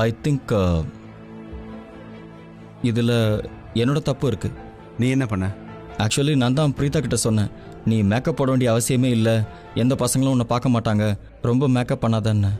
I think இதில் என்னோட தப்பு இருக்கு. நீ என்ன பண்ண? ஆக்சுவலி நான் தான் பிரீதா கிட்ட சொன்னேன், நீ மேக்கப் போட வேண்டிய அவசியமே இல்லை, எந்த பசங்களும் உன்னை பார்க்க மாட்டாங்க, ரொம்ப மேக்கப் பண்ணாதன்னு.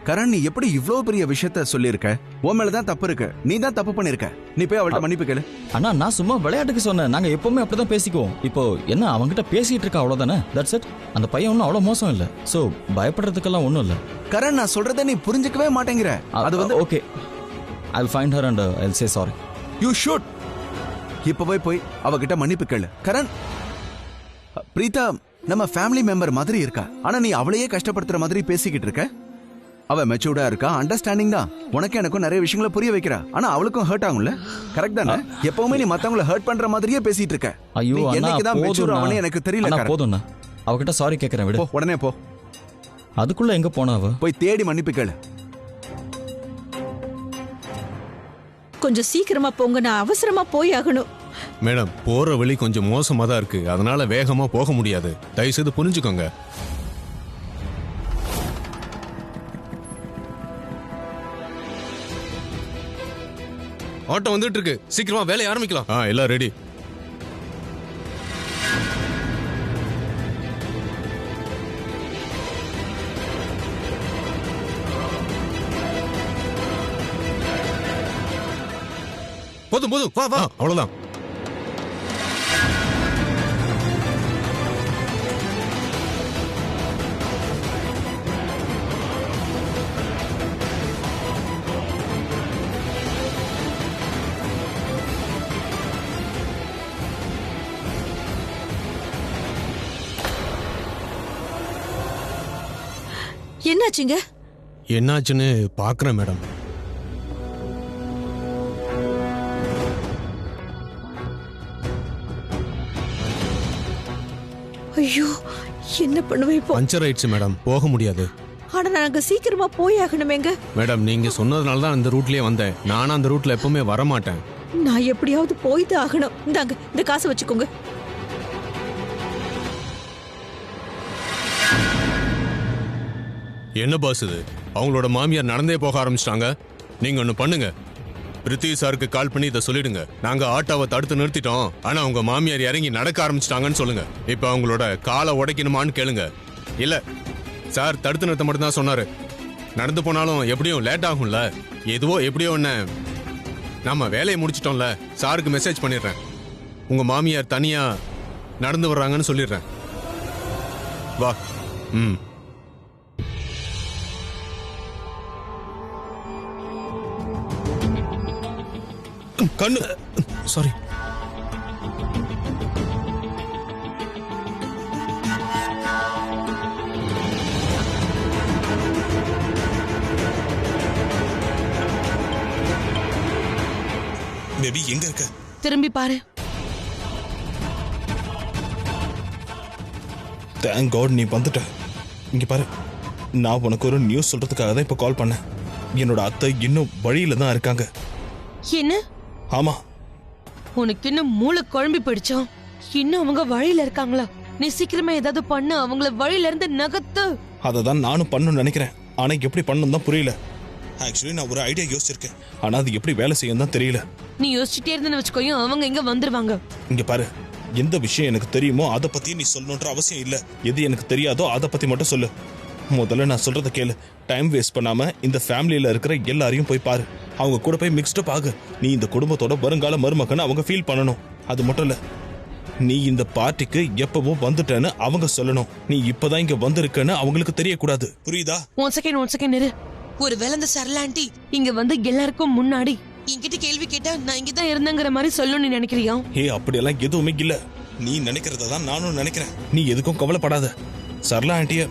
கரண், நீ எப்படி இவ்வளோ பெரிய விஷயத்த சொல்லியிருக்க? உன் மேல தான் தப்பு இருக்கு, நீ தான் தப்பு பண்ணிருக்க. நீ போய் அவள்கிட்ட மன்னிப்பு கேளு. அண்ணா, நான் சும்மா விளையாட்டுக்கு சொன்னேன், நாங்கள் எப்பவுமே அப்படிதான் பேசிக்குவோம். இப்போ என்ன அவங்ககிட்ட பேசிட்டு இருக்கா, அவ்வளோதானே, தட்ஸ் இட். அந்த பையன் ஒன்றும் அவ்வளோ மோசம் இல்லை, ஸோ பயப்படுறதுக்கெல்லாம் ஒன்றும் இல்லை. கரண், நான் சொல்றதை நீ புரிஞ்சுக்கவே மாட்டேங்கிற. அது வந்து okay, I will find her and I will say sorry. You should. இப்பவே போய் அவகிட்ட மன்னிப்பு கேளு. கரண், பிரீதா நம்ம ஃபேமிலி மெம்பர் மாதிரி இருக்கா, ஆனா நீ அவளையே கஷ்டப்படுத்துற மாதிரி பேசிக்கிட்டு இருக்க. அவ மெச்சூர்டா இருக்கா, அண்டர்ஸ்டாண்டிங் தான். உனக்கு எனக்கும் நிறைய விஷயங்களை புரிய வைக்கிறா, ஆனா அவளுக்கும் ஹர்ட் ஆகும்ல. கரெக்ட் தானே? எப்பவுமே நீ மத்தவங்களை ஹர்ட் பண்ற மாதிரியே பேசிட்டு இருக்க. ஐயோ, என்னைக்குதான் மெச்சூர் ஆவனே எனக்கு தெரியல. போதும்ண்ணா, அவகிட்ட சாரி கேட்கறேன், விடு. உடனே போ. அதுக்குள்ள எங்க போனா அவ? போய் தேடி மன்னிப்பு கேளு. கொஞ்சம் சீக்கிரமா போங்க, நான் அவசரமா போய் ஆகணும். மேடம், போற வழி கொஞ்சம் மோசமா தான் இருக்கு, அதனால வேகமா போக முடியாது, தயவு செய்து புரிஞ்சுக்கோங்க. ஆட்டோ வந்துட்டு இருக்கு, சீக்கிரமா வேலையை ஆரம்பிக்கலாம். எல்லாம் ரெடி. போதும் போதும், வா வா, அவ்வளவுதான். என்னாச்சுங்க? என்னாச்சுன்னு பாக்குறேன் மேடம். ஐயோ, என்ன பண்ணுவேன் இப்போ? பஞ்சர் ஆயிடுச்சு மேடம், போக முடியாது. ஆனா நாங்க சீக்கிரமா போய் ஆகணுமேங்க. மேடம், நீங்க சொன்னதுனால தான் இந்த ரூட்லயே வந்தேன், நானும் அந்த ரூட்ல எப்பவுமே வர மாட்டேன். நான் எப்படியாவது போய் தான் ஆகணும். இந்தாங்க, இந்த காசை வச்சுக்கோங்க. என்ன பாஸ் இது, அவங்களோட மாமியார் நடந்தே போக ஆரம்பிச்சிட்டாங்க. நீங்க ஒண்ணு பண்ணுங்க, பிரித்தி சாருக்கு கால் பண்ணி இதை சொல்லிடுங்க, நாங்க ஆட்டோவை தடுத்து நிறுத்திட்டோம், ஆனா உங்க மாமியார் இறங்கி நடக்க ஆரம்பிச்சிட்டாங்கன்னு சொல்லுங்க. இப்ப அவங்களோட காலை உடைக்கணுமான்னு கேளுங்க. இல்ல சார் தடுத்து நிறுத்த மட்டும் தான் சொன்னாரு, நடந்து போனாலும் எப்படியும் லேட் ஆகும்ல, எதுவோ எப்படியோ ஒண்ணு நம்ம வேலையை முடிச்சிட்டோம்ல. சாருக்கு மெசேஜ் பண்ணிடுறேன், உங்க மாமியார் தனியா நடந்து வர்றாங்கன்னு சொல்லிடுறேன். வா. கண்ணு, சாரி. பேபி, எங்க இருக்க? திரும்பி பாரு. தேங்க் காட் நீ வந்துட்ட. இங்க பாரு, நான் உனக்கு ஒரு நியூஸ் சொல்றதுக்காக தான் இப்ப கால் பண்ணேன். என்னோட அத்தை இன்னும் வழியில தான் இருக்காங்க. என்ன? ஆமா. உனக்கு இன்னும் மூளை குழம்பி போயிடுச்சா? இன்னும் அவங்க வழியில இருக்காங்களா? நீ சீக்கிரமா ஏதாவது பண்ணு, அவங்கள வழியில இருந்து நகர்த்து. அதை தான் நானும் பண்ணணும்னு நினைக்கிறேன், ஆனா எப்படி பண்ணணும் தான் புரியல. ஆக்சுவலி நான் ஒரு ஐடியா யோசிச்சிருக்கேன், ஆனா அது எப்படி வேலை செய்யும் தான் தெரியல. நீ யோசிச்சுட்டே இருந்தேன்னு வச்சுக்கோயும், அவங்க இங்க வந்துருவாங்க. இங்க பாரு, எந்த விஷயம் எனக்கு தெரியுமோ அதை பத்தி நீ சொல்லணுன்ற அவசியம் இல்ல. எது எனக்கு தெரியாதோ அதை பத்தி மட்டும் சொல்லு. முதல்ல நான் சொல்றத கேளு. டைம் வேஸ்ட் பண்ணாம இந்த ஃபேமிலியில இருக்கிற எல்லாரையும் போய் பாரு, அவங்க கூட போய் மிக்ஸ்டப் ஆகு. நீ இந்த குடும்பத்தோட வருங்கால மருமகன்னு அவங்க ஃபீல் பண்ணணும். அது மட்டும் இல்ல, நீ இந்த பார்ட்டிக்கு எப்பவோ வந்துட்டேன்னு அவங்க சொல்லணும். நீ இப்பதான் இங்க வந்திருக்கன்னு அவங்களுக்கு தெரியக்கூடாது, புரியுதா? ஒன் செகண்ட் இரு. ஒருவேளை இந்த சரளாண்டி இங்க வந்து எல்லாருக்கும் முன்னாடி என்கிட்ட கேள்வி கேட்டா நான் இங்கதான் இருந்தேங்கிற மாதிரி சொல்லணும் நீ நினைக்கிறியா? அப்படியெல்லாம் எதுவுமே இல்ல. நீ நினைக்கிறத தான் நானும் நினைக்கிறேன். நீ எதுக்கும் கவலைப்படாத. சரளா ஆண்டிய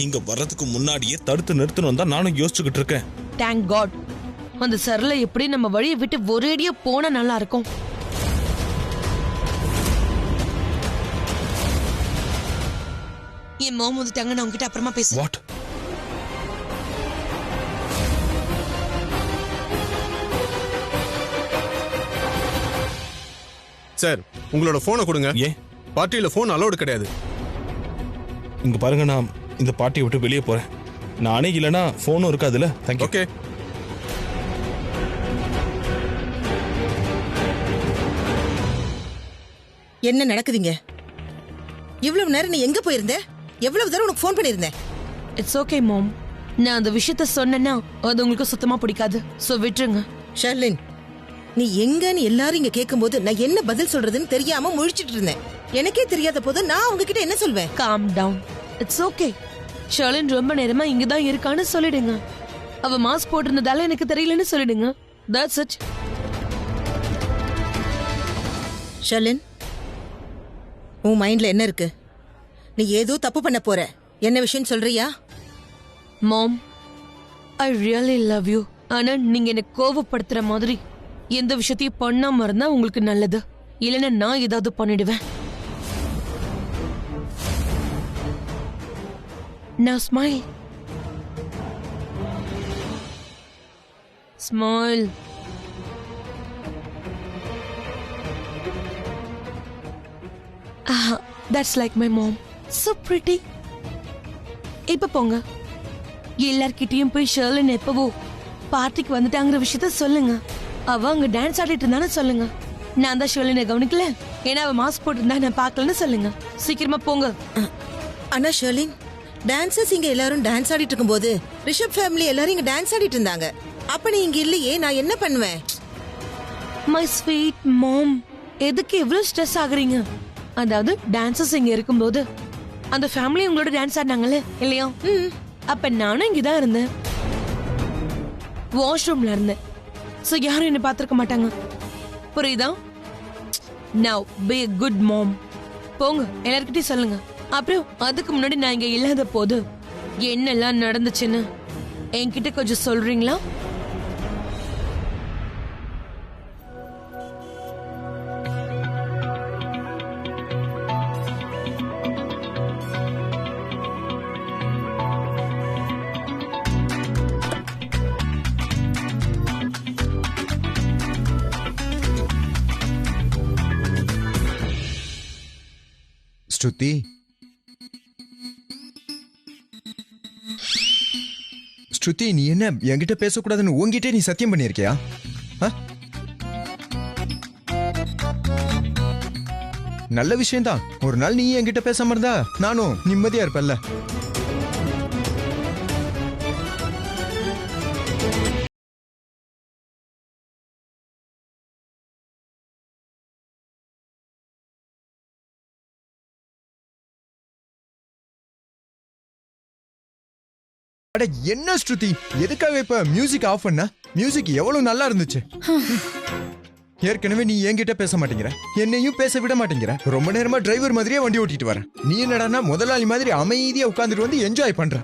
இங்க வர்றதுக்கு முன்னாடியே தடுத்து நிறுத்தணும் தான் நானும் யோசிச்சுக்கிட்டு இருக்கேன். Thank God. அந்த சரளை எப்படி நம்ம வழியை விட்டு ஒரேடியா போனா நல்லா இருக்கும். என் மாம் வந்துட்டாங்க, நான் உங்ககிட்ட அப்புறமா பேசுறேன். வாட்? சார், உங்களோட போனை கொடுங்க. ஏன்? பார்ட்டியில போன் அலோடு கிடையாது. இங்க பாருங்க, நான் இந்த பார்ட்டியை விட்டு வெளியே போறேன். நானே இல்லைன்னா ஃபோனும் இருக்காதுல்ல. தேங்க்யூ. ஓகே. என்ன நடக்குதுங்க? இவ்வளவு நேரம் நீ எங்க போயிருந்த? எவ்வளவு தடவை உனக்கு ஃபோன் பண்ணிருந்தேன்? இட்ஸ் ஓகே மாம். நான் அந்த விஷயத்த சொன்னேன்னா அது உங்களுக்கு சுத்தமா பிடிக்காது. சோ விட்டுருங்க. ஷர்லின், நீ எங்கன்னு எல்லாரும் இங்க கேட்கும்போது நான் என்ன பதில் சொல்றதுன்னு தெரியாம முழிச்சிட்டு இருந்தேன். எனக்கே தெரியாத போது நான் அவங்க கிட்ட என்ன சொல்வேன்? Calm down. It's okay. Sherlin ரொம்ப நேரமா இங்க தான் இருக்கான்னு சொல்லிடுங்க. அவ மாஸ்க் போட்டிருந்ததால எனக்கு தெரியலன்னு சொல்லிடுங்க. That's it. ஷர்லின், உன் மைண்ட்ல என்ன இருக்கு? நீ ஏதோ தப்பு பண்ண போற. என்ன விஷயம் சொல்றியா? மாம், ஐ ரியலி லவ் யூ. ஆனா நீங்க என்ன கோவப்படுத்துற மாதிரி எந்த விஷயத்தையும் பண்ணாம இருந்தா உங்களுக்கு நல்லது. இல்லைன்னா நான் ஏதாவது பண்ணிடுவேன். Now smile. Smile. That's like my mom. So pretty. இப்ப போங்க. எல்லார்கிட்டயும் போய் ஷர்லின் எப்பவோ பார்ட்டிக்கு வந்துட்டாங்கிற விஷயத்த சொல்லுங்க. அவ அங்க டான்ஸ் ஆடிட்டு இருந்தான்னு சொல்லுங்க. நான் தான் ஷர்லினை கவனிக்கல, ஏன்னா அவ மாஸ்க் போட்டிருந்தா நான் பார்க்கலன்னு சொல்லுங்க. சீக்கிரமா போங்க. அண்ணா ஷர்லின், டான்சர்ஸ் இங்க எல்லாரும் டான்ஸ் ஆடிட்டு இருக்கும்போது ரிஷப் ஃபேமிலி எல்லாரும் இங்க டான்ஸ் ஆடிட்டு இருந்தாங்க. அப்ப நீ இங்க இல்லையே, நான் என்ன பண்ணுவேன்? மை ஸ்வீட் மாம், எதுக்கு இவ்வளவு ஸ்ட்ரெஸ் ஆகுறீங்க? அதாவது டான்சர்ஸ் இங்க இருக்கும்போது அந்த ஃபேமிலி உங்களோட டான்ஸ் ஆடினாங்கல்ல இல்லையா? அப்ப நானும் இங்கதான் இருந்தேன், வாஷ்ரூம்ல இருந்தேன். சோ யாரும் என்ன பாத்திருக்க மாட்டாங்க. புரியுதா? Now be a good mom. போங்க, எல்லார்கிட்டயும் சொல்லுங்க. அப்புறம் அதுக்கு முன்னாடி நான் இங்க இல்லாத போது என்னெல்லாம் நடந்துச்சுன்னு என்கிட்ட கொஞ்சம் சொல்றீங்களா? ஸ்ருதி, ஸ்ருதி, நீ என்ன என்கிட்ட பேசக்கூடாதுன்னு உன்கிட்ட நீ சத்தியம் பண்ணிருக்கியா? நல்ல விஷயம்தான். ஒரு நாள் நீ என்கிட்ட பேசாம இருந்தா நானும் நிம்மதியா இருப்பேன்ல. அட என்ன ஸ்ருதி, எதுக்காக இப்ப மியூசிக் ஆஃப் பண்ண? மியூசிக் எவ்வளவு நல்லா இருந்துச்சு. ஏற்கனவே நீ என்கிட்ட பேச மாட்டேங்கிற, என்னையும் பேச விட மாட்டேங்கிற. ரொம்ப நேரமா டிரைவர் மாதிரியே வண்டி ஓட்டிட்டு வர. நீ என்னடான்னா முதலாளி மாதிரி அமைதியா உட்கார்ந்துட்டு வந்து என்ஜாய் பண்ற.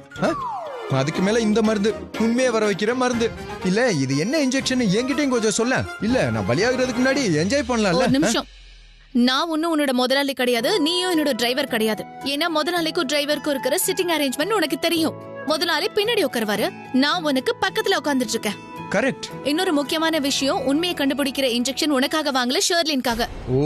அதுக்கு மேல இந்த மருந்து, உண்மையை வர வைக்கிற மருந்து. இல்ல இது என்ன இன்ஜெக்ஷன் என்கிட்டயும் கொஞ்சம் சொல்ல. இல்ல நான் பலியாகிறதுக்கு முன்னாடி என்ஜாய் பண்ணலாம்ல. ஒரு நிமிஷம். நான் ஒன்னும் உன்னோட முதலாளி கிடையாது, நீயும் என்னோட டிரைவர் கிடையாது. ஏன்னா முதலாளிக்கும் டிரைவருக்கும் இருக்கிற சிட்டிங் அரேஞ்ச்மெண்ட் உனக்கு தெரியும். முதலாளி பின்னாடி உட்காருவாரு, நான் உனக்கு பக்கத்துல உட்கார்ந்துட்டு இருக்கேன். கரெக்ட். இன்னொரு முக்கியமான விஷயம், உண்மையை கண்டுபிடிக்கிற இன்ஜெக்ஷன் உனக்காக வாங்கல, ஷர்லின்காக. ஓ,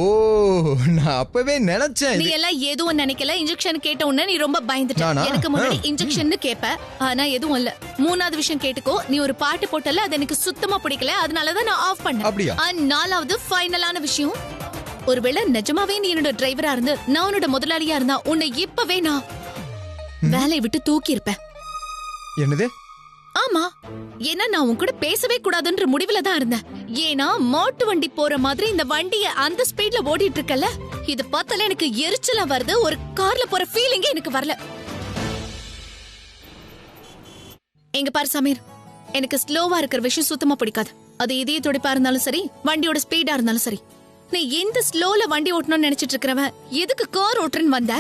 நான் அப்பவே நினைச்சேன். நீ எல்லாம் எதுவும் நினைக்கல. இன்ஜெக்ஷன் கேட்ட உடனே நீ ரொம்ப பயந்துட்ட. நானா? எனக்கு முன்னாடி இன்ஜெக்ஷன் கேப்ப, ஆனா எதுவும் இல்ல. மூணாவது விஷயம் கேட்டுக்கோ, நீ ஒரு பாட்டு போட்டல, அது எனக்கு சுத்தமா பிடிக்கல, அதனாலதான் நான் ஆஃப் பண்ணேன். அப்படியா? நாலாவது ஃபைனலான விஷயம், ஒருவேளை நிஜமாவே நீ என்னோட டிரைவரா இருந்து நான் உன்னோட முதலாளியா இருந்தா உன்னை இப்பவே நான் வேலையை விட்டு தூக்கி இருப்பேன். என்னது? ஆமா, ஏன்னா நான் உன் கூட பேசவே கூடாதுன்ற முடிவுல தான் இருந்தேன். ஏன்னா மாட்டு வண்டி போற மாதிரி இந்த வண்டிய அந்த ஸ்பீட்ல ஓடிட்டு இருக்கல, இத பார்த்தால எனக்கு எரிச்சலா வருது. ஒரு கார்ல போற ஃபீலிங்கே எனக்கு வரல. எங்க பாரு சமீர், எனக்கு ஸ்லோவா இருக்கிற விஷயம் சுத்தமா பிடிக்காது. அது இதய துடிப்பா இருந்தாலும் சரி, வண்டியோட ஸ்பீடா இருந்தாலும் சரி. நீ எந்த ஸ்லோல வண்டி ஓட்டணும்னு நினைச்சிட்டு இருக்கிறவன் எதுக்கு கார் ஓட்டுறன்னு வந்த?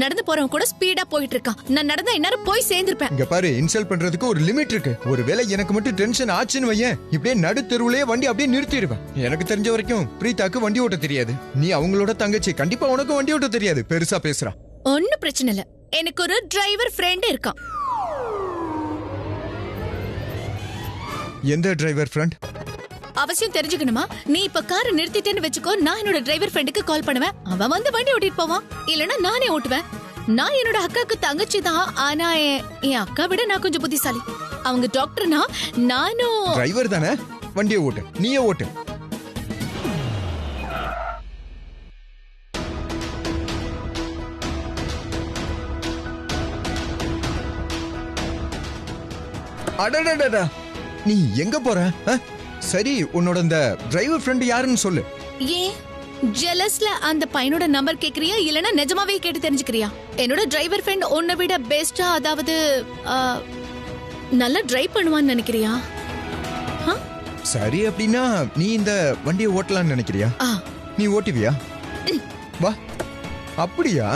நடந்து போறவன் கூட ஸ்பீடா போயிட்டு இருக்கான். நான் நடந்தா இந்நேரம் போய் சேர்ந்திருப்பேன். இங்க பாரு, இன்சல்ட் பண்றதுக்கு ஒரு லிமிட் இருக்கு. ஒருவேளை எனக்கு மட்டும் டென்ஷன் ஆச்சுன்னு வையேன், இப்படியே நடு தெருவுலயே வண்டி அப்படியே நிறுத்திடுவேன். எனக்கு தெரிஞ்ச வரைக்கும் பிரீதாக்கு வண்டி ஓட்ட தெரியாது. நீ அவங்களோட தங்கச்சி, கண்டிப்பா உனக்கு வண்டி ஓட்ட தெரியாது. பெருசா பேசுறா. ஒன்னும் பிரச்சனை இல்ல, எனக்கு ஒரு டிரைவர் ஃப்ரெண்ட் இருக்கான். எந்த டிரைவர் ஃப்ரெண்ட்? அவசியம் தெரிஞ்சுக்கணுமா? நீ இப்ப காரை நிறுத்திட்டேன்னு வெச்சுக்கோ, நான் என்னோட டிரைவர் ஃப்ரெண்டுக்கு கால் பண்ணுவேன். அவன் வந்து வண்டி ஓட்டிட்டு போவான், இல்லனா நானே ஓட்டுவேன். நான் என்னோட அக்காக்கு தங்கச்சி தான். ஆனா என் அக்கா விட நான் கொஞ்சம் புத்திசாலி. அவங்க டாக்டர்னா நானும். டிரைவர் தானே, வண்டியை ஓட்டு, நீயே ஓட்டு. அடடடடா, நீ எங்க போற? சரி, உன்னோட இந்த டிரைவர் ஃப்ரெண்ட் யாருன்னு சொல்லு. ஏன் ஜெலஸ்ல அந்த பையனோட நம்பர் கேக்குறியா இல்லனா நிஜமாவே கேட்டு தெரிஞ்சுக்கிறியா? என்னோட டிரைவர் ஃப்ரெண்ட் உன்னை விட பெஸ்டா, அதாவது நல்லா டிரைவ் பண்ணுவான்னு நினைக்கிறியா? சரி, அப்படின்னா நீ இந்த வண்டியை ஓட்டலாம்னு நினைக்கிறியா? நீ ஓட்டுவியா? வா. அப்படியா?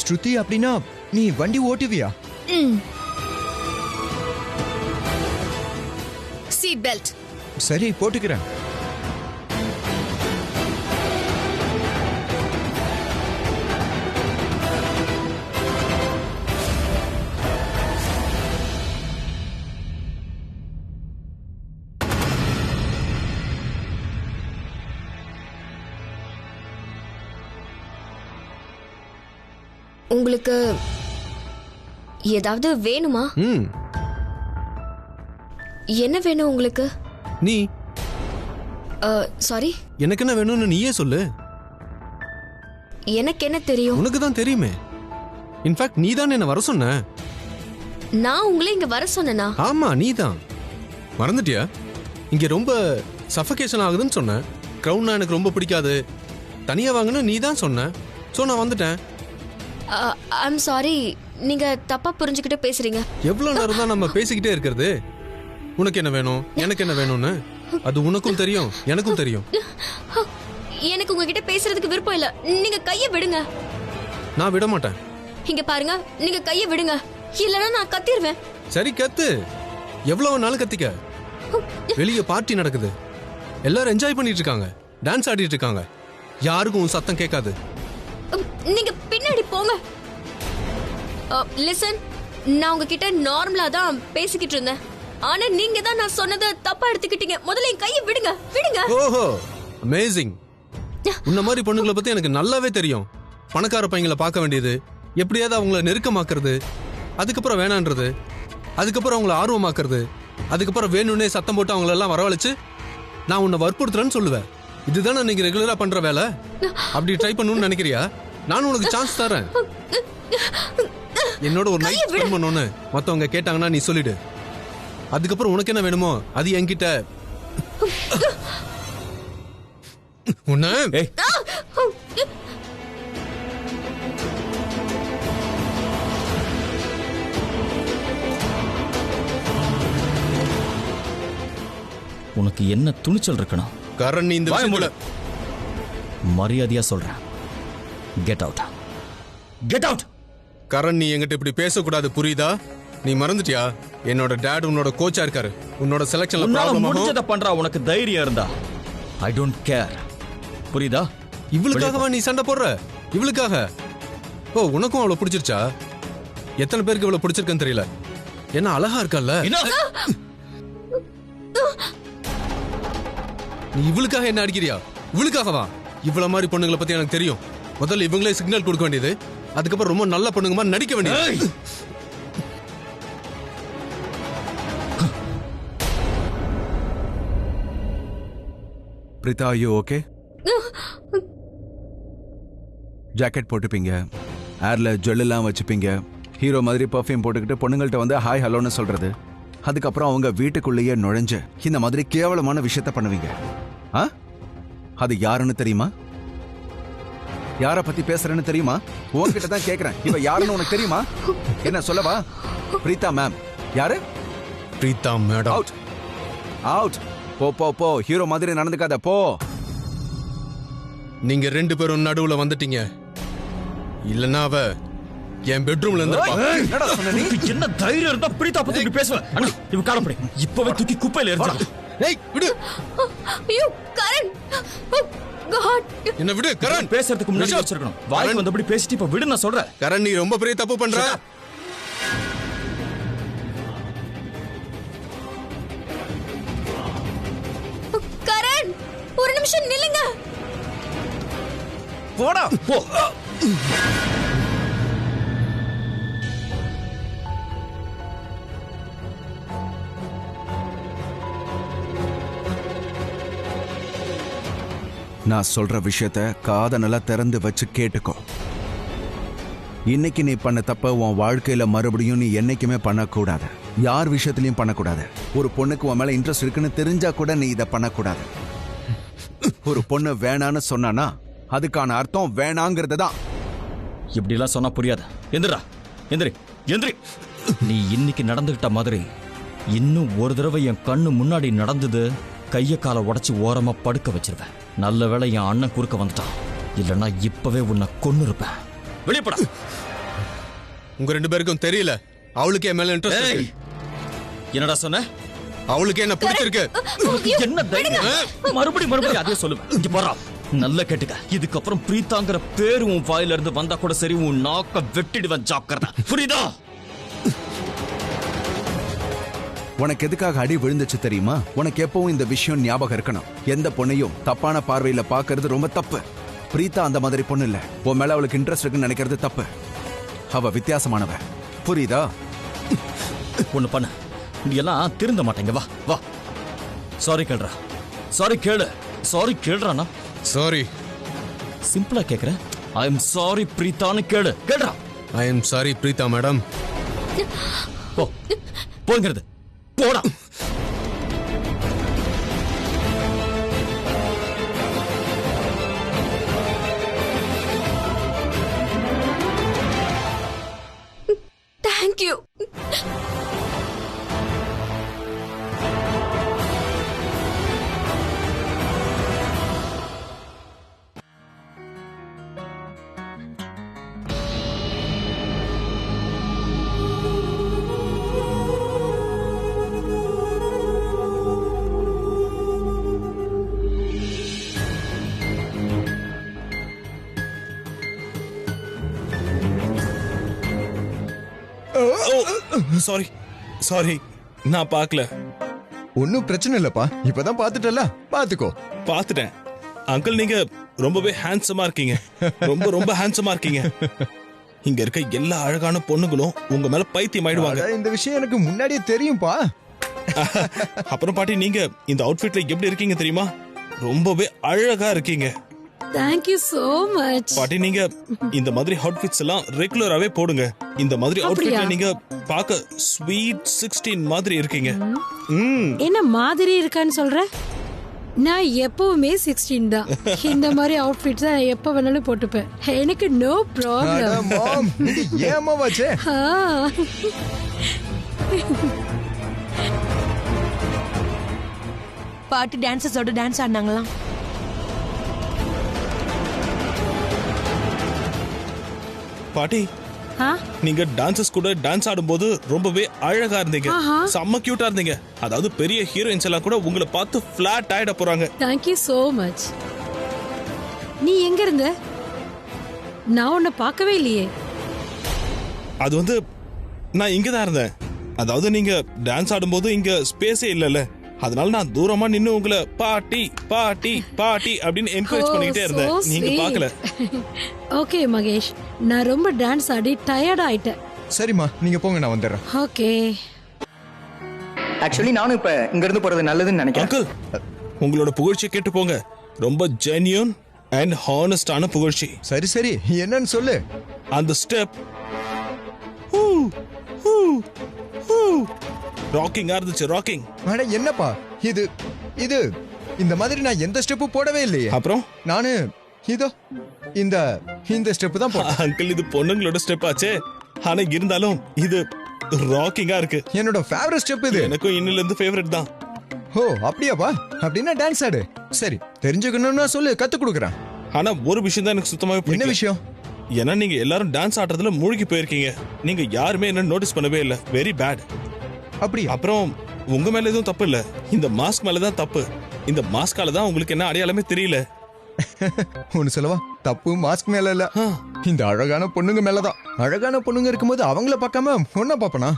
ஸ்ருதி, அப்படின்னா நீ வண்டி ஓட்டுவியா? Seat belt. சரி, போட்டுக்கிறேன். உங்களுக்கு ஏதாவது வேணுமா? என்ன வேணும் உங்களுக்கு? நீ சாரி, எனக்கு என்ன வேணும்னு நீயே சொல்லு. எனக்கு என்ன தெரியும்? உனக்கு தான் தெரியுமே. இன்ஃபேக்ட் நீ தான் என்ன வர சொன்ன. நான் உங்களை இங்க வர சொன்னேனா? ஆமா, நீ தான். மறந்துட்டியா? இங்க ரொம்ப சஃபகேஷன் ஆகுதுன்னு சொன்ன. கிரவுண்ட்னா எனக்கு ரொம்ப பிடிக்காது, தனியா வாங்கன்னு நீ தான் சொன்ன. சோ நான் வந்துட்டேன். ஐம் சாரி, நீங்க தப்பா புரிஞ்சுக்கிட்டு பேசுறீங்க. எவ்வளவு நேரம் தான் நம்ம பேசிக்கிட்டே இருக்கிறது? உனக்கு என்ன வேணும், எனக்கு என்ன வேணும்னு அது உனக்கும் தெரியும், எனக்கும் தெரியும். எனக்கு உங்ககிட்ட பேசுறதுக்கு விருப்பம் இல்ல. நீங்க கையை விடுங்க. நான் விட மாட்டேன். இங்க பாருங்க, நீங்க கையை விடுங்க, இல்லனா நான் கத்திடுவேன். சரி, கத்து. எவ்வளவு நாள் கத்திக்க. வெளியே பார்ட்டி நடக்குது, எல்லாரும் என்ஜாய் பண்ணிட்டு இருக்காங்க, டான்ஸ் ஆடிட்டு இருக்காங்க. யாருக்கும் உன் சத்தம் கேட்காது. நீங்க பின்னாடி போங்க. லிசன், நான் உங்ககிட்ட நார்மலா தான் பேசிக்கிட்டு இருந்தேன். ஆனா நீங்க தான் நான் சொன்னதை தப்பா எடுத்துக்கிட்டீங்க. முதல்ல என் கையை விடுங்க, விடுங்க. ஓஹோ, அமேசிங். உன்ன மாதிரி பொண்ணுங்களை பத்தி எனக்கு நல்லாவே தெரியும். பணக்கார பையங்களை பார்க்க வேண்டியது, எப்படியாவது அவங்கள நெருக்கமாக்குறது, அதுக்கப்புறம் வேணான்றது, அதுக்கப்புறம் அவங்கள ஆர்வமாக்குறது, அதுக்கப்புறம் வேணும்னே சத்தம் போட்டு அவங்கள எல்லாம் வரவழைச்சு நான் உன்னை வற்புறுத்துறேன்னு சொல்லுவேன். இதுதானே நீங்க ரெகுலரா பண்ற வேலை. அப்படி ட்ரை பண்ணணும்னு நினைக்கிறியா? நான் உனக்கு சான்ஸ் தரேன். என்னோட ஒரு நைட் ஸ்பெண்ட் பண்ணணும்னு மத்தவங்க கேட்டாங்கன்னா நீ சொல்லிடு. அதுக்கப்புறம் உனக்கு என்ன வேணுமோ அது என்கிட்ட. உன்ன உனக்கு என்ன துணிச்சல் இருக்கணும்? கரண், இந்த விஷயத்துல மரியாதையா சொல்றேன், get out, get out. Karan, நீ என்கிட்ட இப்படி பேசக்கூடாது, புரியுதா? நீ மறந்துட்டியா? என்னோட டாட் உன்னோட கோச்சா இருக்காரு. உன்னோட செலக்ஷன்ல ப்ராப்ளம் ஆகும். முடிஞ்சத பண்றா. உனக்கு தைரியம் இருந்தா ஐ டோன்ட் கேர், புரியுதா? இவளுக்காகவா நீ சண்டை போடுற? இவளுக்காக? ஓ, உனக்கும் அவளை பிடிச்சிருச்சா? எத்தனை பேருக்கு இவளை பிடிச்சிருக்குன்னு தெரியல. என்ன அழகா இருக்கல்ல? நீ இவளுக்காக என்ன அடிக்கிறியா? இவளுக்காகவா? இவ்வளவு மாதிரி பொண்ணுங்களை பத்தி எனக்கு தெரியும். முதல்ல இவங்களே சிக்னல் கொடுக்க வேண்டியது, அதுக்கப்புறம் ரொம்ப நல்ல பொண்ணுங்க மாதிரி நடிக்க வேண்டியது. பிரீதா, ஐயோ ஓகே? ஜாக்கெட் போட்டுப்பீங்க, ஏர்ல ஜுவல்லாம் வச்சுப்பீங்க, ஹீரோ மாதிரி பர்ஃப்யூம் போட்டுக்கிட்டு பொண்ணுங்கள்ட்ட வந்து ஹாய் ஹலோன்னு சொல்றது, அதுக்கப்புறம் அவங்க வீட்டுக்குள்ளேயே நுழைஞ்சு இந்த மாதிரி கேவலமான விஷயத்த பண்ணுவீங்க. அது யாருன்னு தெரியுமா? யார பத்தி பேசுறேன்னு தெரியுமா? உன்கிட்ட தான் கேக்குறேன். இவ யாருன்னு உனக்கு தெரியுமா? என்ன சொல்லவா? பிரீதா மேம். யாரு? பிரீதா மேடம். Out, out. போ போ போ, ஹீரோ மாதிரி நடந்துக்காத, போ. நீங்க ரெண்டு பேரும் நடுவுல வந்துட்டீங்க, இல்லன்னா அவ என் பெட்ரூம்ல இருந்து. என்னடா சொன்ன நீ? என்ன தைரியம் இருந்தா பிரீதா பத்தி இப்படி பேசுவ? அண்ணா, இவ காலப்படி இப்பவே தூக்கி குப்பையில எறிஞ்சிடு. ஏய், விடு. ஐயோ கரண், காட். என்ன விடு கரண். பேசுறதுக்கு முன்னாடி ரிஷப். வச்சிருக்கணும். வாய்க்கு வந்தபடி பேசிட்டு இப்ப விடு நான் சொல்றேன். கரண் நீ ரொம்ப பெரிய தப்பு பண்ற. கரண் ஒரு நிமிஷம் நில்லுங்க. போடா போ. நான் சொல்ற விஷயத்த காதை நல்லா திறந்து வச்சு கேட்டுக்கோ. இன்னைக்கு நீ பண்ண தப்ப உன் வாழ்க்கையில மறுபடியும் நீ என்னைக்குமே பண்ணக்கூடாது. யார் விஷயத்திலையும் பண்ணக்கூடாது. ஒரு பொண்ணுக்கு உன் மேல இன்ட்ரெஸ்ட் இருக்குன்னு தெரிஞ்சா கூட நீ இதை பண்ணக்கூடாது. ஒரு பொண்ணு வேணான்னு சொன்னானா அதுக்கான அர்த்தம் வேணாங்கிறது தான். இப்படி எல்லாம் சொன்னா புரியாது. எந்திரா, எந்திரி, எந்திரி. நீ இன்னைக்கு நடந்துகிட்ட மாதிரி இன்னும் ஒரு தடவை என் கண்ணு முன்னாடி நடந்தது, கைய காலை உடைச்சு ஓரமா படுக்க வச்சிருவேன். நல்ல வேளை என் அண்ணன் குறுக்க வந்துட்டான். இல்லைன்னா இப்பவே உன்னை கொன்னு இருப்பேன். வெளியே போடா. உங்க ரெண்டு பேருக்கும் தெரியல அவளுக்கு என் மேல இன்ட்ரெஸ்ட் இருக்கு. என்னடா சொன்ன? அவளுக்கு என்ன பிடிச்சிருக்கு. என்ன தைரியம்? மறுபடியும் அதே சொல்லுவேன். இங்க போறா. நல்ல கேட்டுக்க. இதுக்கப்புறம் பிரீத்தாங்கிற பேரு உன் வாயில இருந்து வந்தா கூட சரி, உன் நாக்க வெட்டிடுவேன். ஜாக்கிரதை. புரியுதா? உனக்கு எதுக்காக அடி விழுந்துச்சு தெரியுமா? உனக்கு எப்பவும் இந்த விஷயம் ஞாபகம் இருக்கணும். எந்த பொண்ணையும் தப்பான பார்வையில பாக்குறது ரொம்ப தப்பு. பிரீதா அந்த மாதிரி பொண்ணு இல்ல. உன் மேல அவளுக்கு இன்ட்ரெஸ்ட் இருக்குன்னு நினைக்கிறது தப்பு. அவ வித்தியாசமானவ. புரியுதா? ஒண்ணு பண்ண, நீ எல்லாம் திருந்த மாட்டேங்க. வா வா. சாரி கேளுடா. சாரி கேளு. சாரி கேளுறானா? சாரி. சிம்பிளா கேக்குறேன். ஐ எம் சாரி பிரீத்தான்னு கேளு. கேளுடா. I am sorry Preetha madam. போ. போங்கிறது. போடா. தேங்க்யூ. சாரி சாரி, நான் பார்க்கல. ஒன்னும் பிரச்சனை இல்லப்பா. இப்பதான் பாத்துட்டல, பாத்துக்கோ. பார்த்துட்டேன் அங்கிள். நீங்க ரொம்பவே ஹேண்ட்ஸமா இருக்கீங்க. ரொம்ப ரொம்ப ஹேண்ட்ஸமா இருக்கீங்க. இங்க இருக்க எல்லா அழகான பொண்ணுங்களும் உங்க மேல பைத்தியம் ஆயிடுவாங்க. அட, இந்த விஷயம் எனக்கு முன்னாடியே தெரியும்பா. அப்புறம் பாட்டி, நீங்க இந்த அவுட்ஃபிட்ல எப்படி இருக்கீங்க தெரியுமா? ரொம்பவே அழகா இருக்கீங்க. Thank you so much. பாட்டி, நீங்க இந்த மாதிரி அவுட்ஃபிட்ஸ் எல்லாம் ரெகுலராவே போடுங்க. இந்த மாதிரி அவுட்ஃபிட்ல நீங்க பார்க்க ஸ்வீட் 16 மாதிரி இருக்கீங்க. என்ன மாதிரி இருக்கான்னு சொல்ற? நான் எப்பவுமே 16 தான். இந்த மாதிரி அவுட்ஃபிட்ஸ் நான் எப்ப வேணாலும் போட்டுப்பேன். எனக்கு நோ ப்ராப்ளம். மாம், நீ ஏமா வாச்சே? பாட்டு டான்சர்ஸோட டான்ஸ் ஆடினாங்களாம். பாட்டி, நீங்க டான்சர்ஸ் கூட டான்ஸ் ஆடும்போது ரொம்பவே அழகா இருந்தீங்க. செம்ம கியூட்டா இருந்தீங்க. அதாவது பெரிய ஹீரோயின்ஸ் எல்லாம் கூட உங்களை பார்த்து ஃபிளாட் ஆயிட போறாங்க. Thank you so much. நீ எங்க இருந்த? நான் உன்னை பார்க்கவே இல்லையே. அது வந்து நான் இங்க தான் இருந்தேன். அதாவது நீங்க டான்ஸ் ஆடும்போது இங்க ஸ்பேஸே இல்லல. அதனால நான் தூரமா நின்னு உங்களை பாட்டி பாட்டி பாட்டி அப்படின்னு என்கரேஜ் பண்ணிட்டே இருந்தேன். நீங்க பார்க்கல. ஓகே மகேஷ், நான் ரொம்ப டான்ஸ் ஆடி டயர்ட் ஆயிட்டேன். சரிம்மா, நீங்க போங்க, நான் வந்துடுறேன். ஓகே. ஆக்சுவலி நானும் இப்ப இங்க இருந்து போறது நல்லதுன்னு நினைக்கிறேன். அங்கிள், உங்களோட புகழ்ச்சி கேட்டு போங்க. ரொம்ப ஜென்யூன் அண்ட் ஹானஸ்டான புகழ்ச்சி. சரி சரி, என்னன்னு சொல்லு. அந்த ஸ்டெப் ராக்கிங்கா இருந்துச்சு. ராக்கிங். அட என்னப்பா இது? இது இந்த மாதிரி நான் எந்த ஸ்டெப்பும் போடவே இல்லையே. அப்புறம் நானு இதோ இந்த இந்த ஸ்டெப் தான் போட்டேன். அங்கிள், இது பொண்ணுங்களோட ஸ்டெப் ஆச்சே. ஆனா இருந்தாலும் இது ராக்கிங்கா இருக்கு. என்னோட ஃபேவரட் ஸ்டெப் இது. எனக்கும் இன்னில இருந்து ஃபேவரட் தான். ஓ அப்படியாப்பா? அப்படின்னா டான்ஸ் ஆடு. சரி, தெரிஞ்சுக்கணும்னா சொல்லு, கத்து கொடுக்குறேன். ஆனா ஒரு விஷயம் தான் எனக்கு சுத்தமாவே என்ன பிடிக்கல. விஷயம்? ஏன்னா நீங்க எல்லாரும் டான்ஸ் ஆடுறதுல மூழ்கி போயிருக்கீங்க. நீங்க யாருமே என்ன நோட்டீஸ் பண்ணவே இல்ல. Very bad. அப்படியா? அப்புறம் உங்க மேல எதுவும் தப்பு இல்ல. இந்த மாஸ்க் மேல தான் தப்பு. இந்த மாஸ்கால தான் உங்களுக்கு என்ன அடையாளமே தெரியல. ஒன்னு சொல்லவா, தப்பு மாஸ்க் மேல இல்ல, இந்த அழகான பொண்ணுங்க மேலதான். அழகான பொண்ணுங்க இருக்கும்போது அவங்கள பார்க்காம பொண்ண பாப்பனா?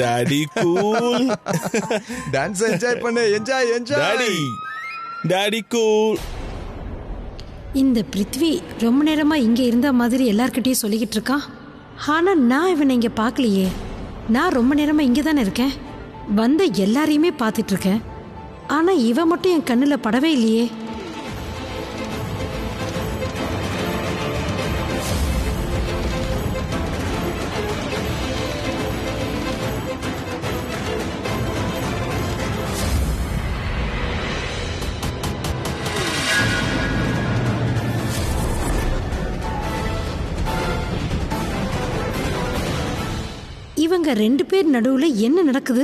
Daddy cool. டான்ஸ் என்ஜாய் பண்ணு, enjoy enjoy. Daddy daddy cool. இந்த பிருத்வி ரொம்ப நேரமா இங்க இருந்த மாதிரி எல்லார்கிட்டயும் சொல்லிக்கிட்டு இருக்கான். ஆனா நான் இவனை இங்க பார்க்கலையே. நான் ரொம்ப நேரமா இங்க தானே இருக்கேன், வந்த எல்லாரையுமே பார்த்துட்டு இருக்கேன். ஆனா இவன் மட்டும் என் கண்ணுல படவே இல்லையே. இவங்க 2 பேர் நடுவுல என்ன நடக்குது?